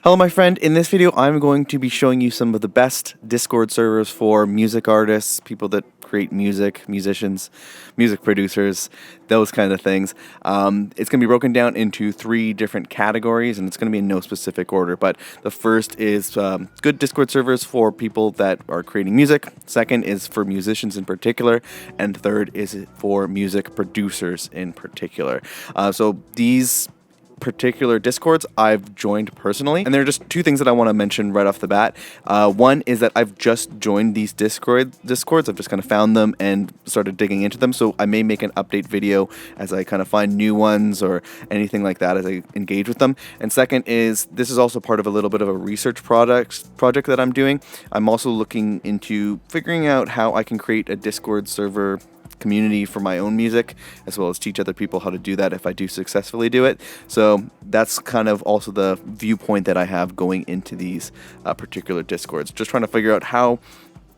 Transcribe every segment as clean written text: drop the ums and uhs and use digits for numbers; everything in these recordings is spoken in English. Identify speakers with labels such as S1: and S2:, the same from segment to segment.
S1: Hello, my friend. In this video, I'm going to be showing you some of the best Discord servers for music artists, people that create music, musicians, music producers, those kind of things. It's going to be broken down into 3 different categories, and it's going to be in no specific order. But the first is good Discord servers for people that are creating music. Second is for musicians in particular. And third is for music producers in particular. So these particular Discords I've joined personally, and there are just 2 things that I want to mention right off the bat. One is that I've just joined these Discords. I've just kind of found them and started digging into them, so I may make an update video as I kind of find new ones or anything like that as I engage with them. And second is this is also part of a little bit of a research project that I'm doing. I'm also looking into figuring out how I can create a Discord server community for my own music, as well as teach other people how to do that if I do successfully do it. So that's kind of also the viewpoint that I have going into these particular Discords, just trying to figure out how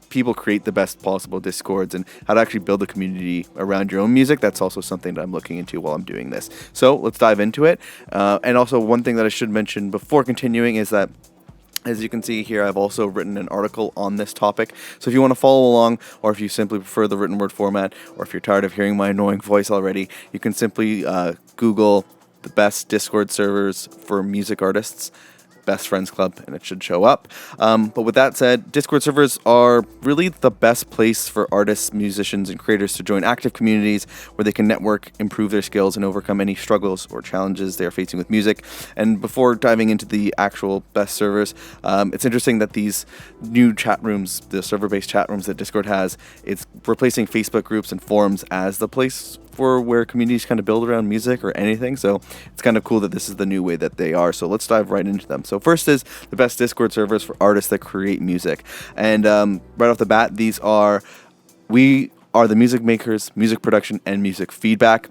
S1: people create the best possible Discords and how to actually build a community around your own music. That's also something that I'm looking into while I'm doing this. So let's dive into it. And also one thing that I should mention before continuing is that, as you can see here, I've also written an article on this topic. So if you want to follow along, or if you simply prefer the written word format, or if you're tired of hearing my annoying voice already, you can simply Google the best Discord servers for music artists, Best Friends Club, and it should show up. But with that said, Discord servers are really the best place for artists, musicians, and creators to join active communities where they can network, improve their skills, and overcome any struggles or challenges they are facing with music. And before diving into the actual best servers, it's interesting that these new chat rooms, the server-based chat rooms that Discord has, it's replacing Facebook groups and forums as the place for where communities kind of build around music or anything. So it's kind of cool that this is the new way that they are. So let's dive right into them. So first is the best Discord servers for artists that create music. And right off the bat, we are the music makers, music production, and music feedback.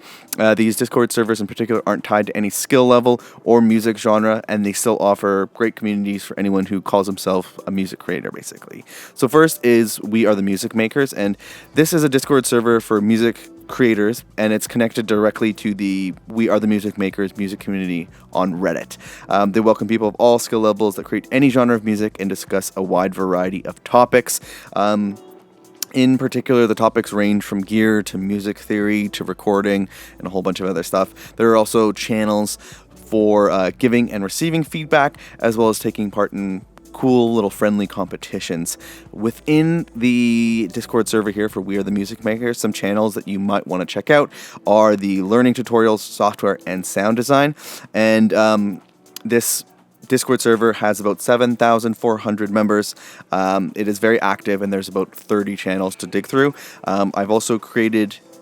S1: These Discord servers in particular aren't tied to any skill level or music genre, and they still offer great communities for anyone who calls himself a music creator, basically. So first is We Are the Music Makers, and this is a Discord server for music creators, and it's connected directly to the We Are the Music Makers music community on Reddit. They welcome people of all skill levels that create any genre of music and discuss a wide variety of topics. In particular, the topics range from gear to music theory to recording and a whole bunch of other stuff. There are also channels for giving and receiving feedback, as well as taking part in cool little friendly competitions. Within the Discord server here for We Are the Music Makers, some channels that you might want to check out are the learning tutorials, software, and sound design. And this Discord server has about 7,400 members. It is very active, and there's about 30 channels to dig through. I've also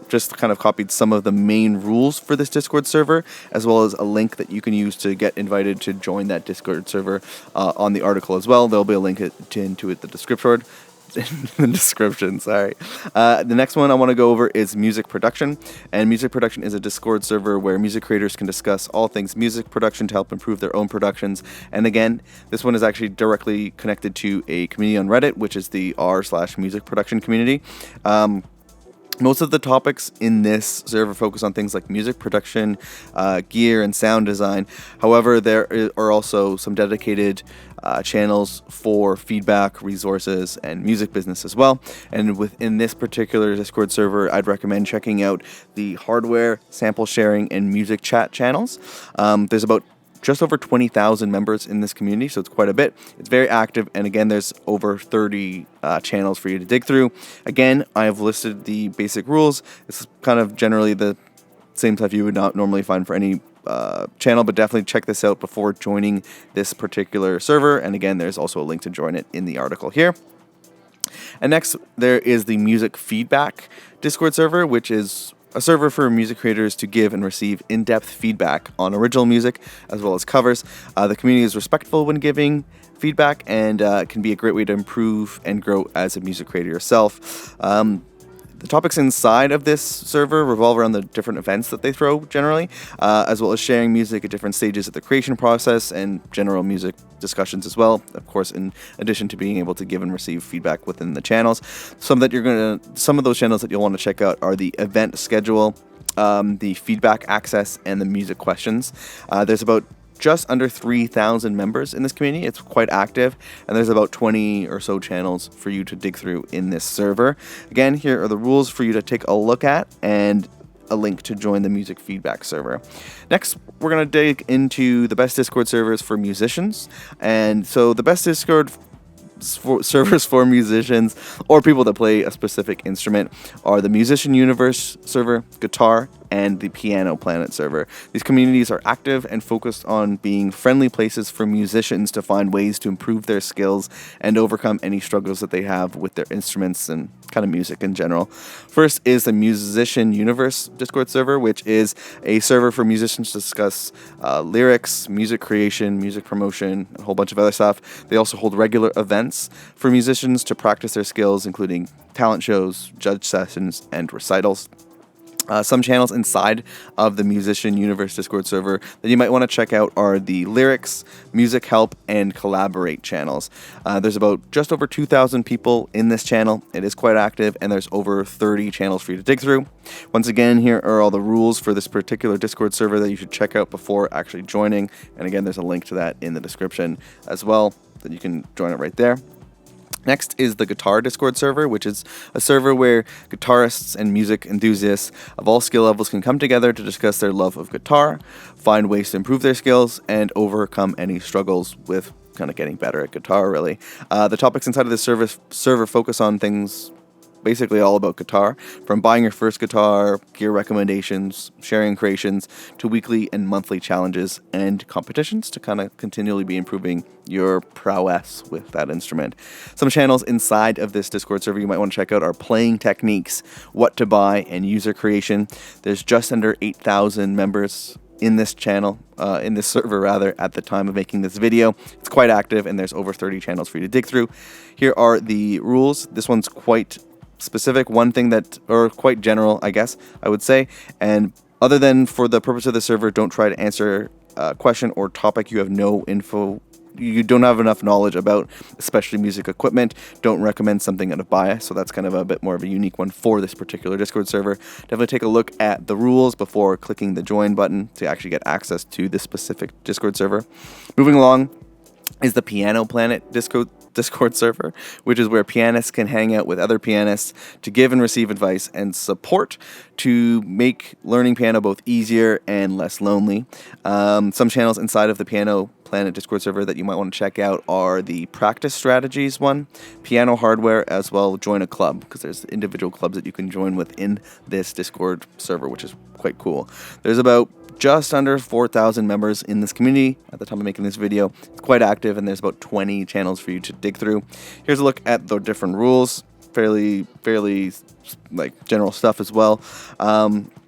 S1: just kind of copied some of the main rules for this Discord server, as well as a link that you can use to get invited to join that Discord server on the article as well. There'll be a link into it, the description. Sorry. The next one I want to go over is music production. And music production is a Discord server where music creators can discuss all things music production to help improve their own productions. And again, this one is actually directly connected to a community on Reddit, which is the r/music production community. Most of the topics in this server focus on things like music production, gear, and sound design. However, there are also some dedicated channels for feedback, resources, and music business as well. And within this particular Discord server, I'd recommend checking out the hardware, sample sharing, and music chat channels. There's about just over 20,000 members in this community, so it's quite a bit. It's very active, and again, there's over 30 channels for you to dig through. Again, I have listed the basic rules. It's kind of generally the same stuff you would not normally find for any channel, but definitely check this out before joining this particular server. And again, there's also a link to join it in the article here. And next, there is the music feedback Discord server, which is a server for music creators to give and receive in-depth feedback on original music as well as covers. The community is respectful when giving feedback, and can be a great way to improve and grow as a music creator yourself. The topics inside of this server revolve around the different events that they throw generally, as well as sharing music at different stages of the creation process and general music discussions as well. Of course, in addition to being able to give and receive feedback within the channels. Some of those channels that you'll want to check out are the event schedule, the feedback access, and the music questions. There's about just under 3,000 members in this community. It's quite active, and there's about 20 or so channels for you to dig through in this server. Again, here are the rules for you to take a look at, and a link to join the music feedback server. Next, we're going to dig into the best Discord servers for musicians. And so the best Discord servers for musicians or people that play a specific instrument are the Musician Universe server, Guitar, and the Piano Planet server. These communities are active and focused on being friendly places for musicians to find ways to improve their skills and overcome any struggles that they have with their instruments and kind of music in general. First is the Musician Universe Discord server, which is a server for musicians to discuss lyrics, music creation, music promotion, a whole bunch of other stuff. They also hold regular events for musicians to practice their skills, including talent shows, judge sessions, and recitals. Some channels inside of the Musician Universe Discord server that you might want to check out are the Lyrics, Music Help, and Collaborate channels. There's about just over 2,000 people in this channel. It is quite active, and there's over 30 channels for you to dig through. Once again, here are all the rules for this particular Discord server that you should check out before actually joining. And again, there's a link to that in the description as well, that you can join it right there. Next is the Guitar Discord server, which is a server where guitarists and music enthusiasts of all skill levels can come together to discuss their love of guitar, find ways to improve their skills, and overcome any struggles with kind of getting better at guitar, really. The topics inside of this server focus on things basically all about guitar, from buying your first guitar, gear recommendations, sharing creations, to weekly and monthly challenges and competitions to kind of continually be improving your prowess with that instrument. Some channels inside of this Discord server you might want to check out are Playing Techniques, What to Buy, and User Creation. There's just under 8,000 members in this channel, in this server rather, at the time of making this video. It's quite active, and there's over 30 channels for you to dig through. Here are the rules. This one's quite specific, one thing that, or quite general, I guess I would say, and other than for the purpose of the server, don't try to answer a question or topic you don't have enough knowledge about, especially music equipment. Don't recommend something out of bias, so that's kind of a bit more of a unique one for this particular Discord server. Definitely take a look at the rules before clicking the join button to actually get access to this specific Discord server. Moving along is the Piano Planet Discord server, which is where pianists can hang out with other pianists to give and receive advice and support to make learning piano both easier and less lonely. Some channels inside of the Piano Planet Discord server that you might want to check out are the Practice Strategies one, Piano Hardware, as well Join a Club, because there's individual clubs that you can join within this Discord server, which is quite cool. There's about just under 4,000 members in this community at the time of making this video. It's quite active, and there's about 20 channels for you to dig through. Here's a look at the different rules. Fairly like general stuff as well.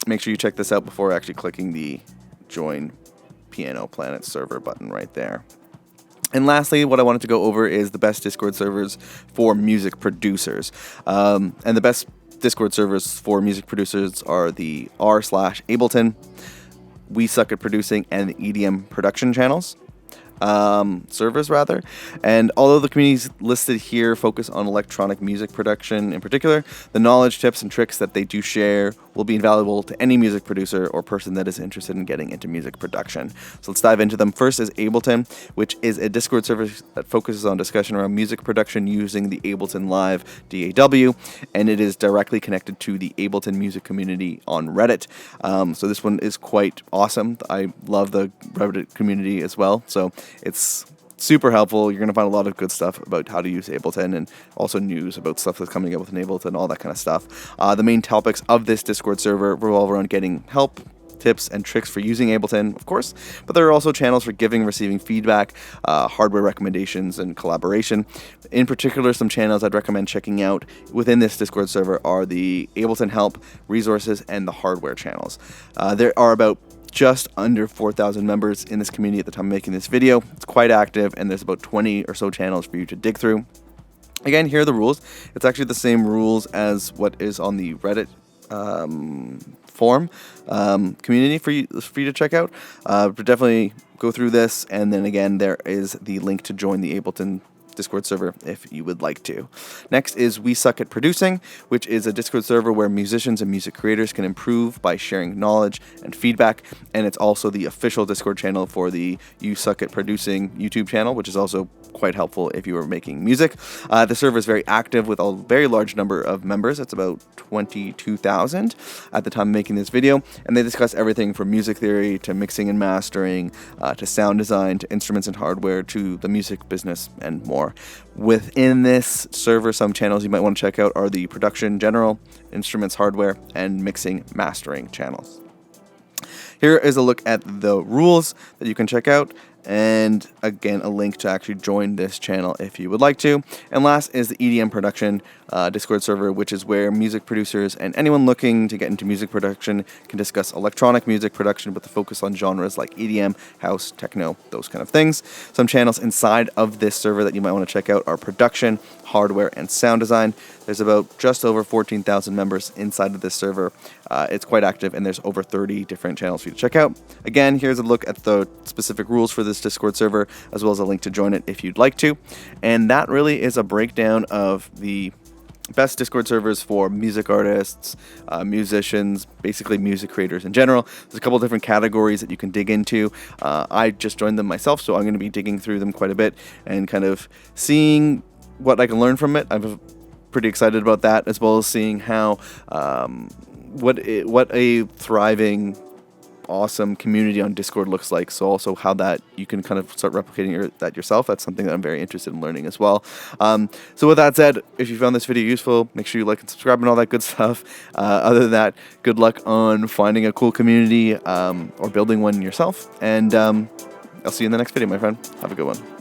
S1: Make sure you check this out before actually clicking the join Piano Planet server button right there. And lastly, what I wanted to go over is the best Discord servers for music producers. And the best Discord servers for music producers are the r/Ableton, We Suck at Producing, and the EDM production channels. Servers rather. And although the communities listed here focus on electronic music production in particular, the knowledge, tips, and tricks that they do share will be invaluable to any music producer or person that is interested in getting into music production. So let's dive into them. First is Ableton, which is a Discord server that focuses on discussion around music production using the Ableton Live DAW, and it is directly connected to the Ableton music community on Reddit. So this one is quite awesome. I love the Reddit community as well. So it's super helpful. You're going to find a lot of good stuff about how to use Ableton, and also news about stuff that's coming up with Ableton, all that kind of stuff. The main topics of this Discord server revolve around getting help, tips, and tricks for using Ableton, of course, but there are also channels for giving and receiving feedback, hardware recommendations, and collaboration. In particular, some channels I'd recommend checking out within this Discord server are the Ableton Help, Resources, and the Hardware channels. There are about just under 4,000 members in this community at the time of making this video. It's quite active, and there's about 20 or so channels for you to dig through. Again, here are the rules. It's actually the same rules as what is on the Reddit forum community for you to check out. But definitely go through this, and then again, there is the link to join the Ableton Discord server if you would like to. Next is We Suck at Producing, which is a Discord server where musicians and music creators can improve by sharing knowledge and feedback, and it's also the official Discord channel for the You Suck at Producing YouTube channel, which is also quite helpful if you are making music. The server is very active with a very large number of members. It's about 22,000 at the time of making this video, and they discuss everything from music theory to mixing and mastering to sound design to instruments and hardware to the music business and more. Within this server, some channels you might want to check out are the production general, instruments, hardware, and mixing mastering channels. Here is a look at the rules that you can check out, and again, a link to actually join this channel if you would like to. And last is the EDM production Discord server, which is where music producers and anyone looking to get into music production can discuss electronic music production with a focus on genres like EDM, house, techno, those kind of things. Some channels inside of this server that you might want to check out are production, hardware, and sound design. There's about just over 14,000 members inside of this server. It's quite active, and there's over 30 different channels for you to check out. Again, here's a look at the specific rules for this Discord server, as well as a link to join it if you'd like to. And that really is a breakdown of the best Discord servers for music artists, musicians, basically music creators in general. There's a couple different categories that you can dig into. I just joined them myself, so I'm going to be digging through them quite a bit and kind of seeing what I can learn from it. I'm pretty excited about that, as well as seeing how what a thriving, awesome community on Discord looks like. So also how that you can kind of start replicating that yourself. That's something that I'm very interested in learning as well. So with that said, if you found this video useful, make sure you like and subscribe and all that good stuff. Other than that, good luck on finding a cool community or building one yourself. And I'll see you in the next video, my friend. Have a good one.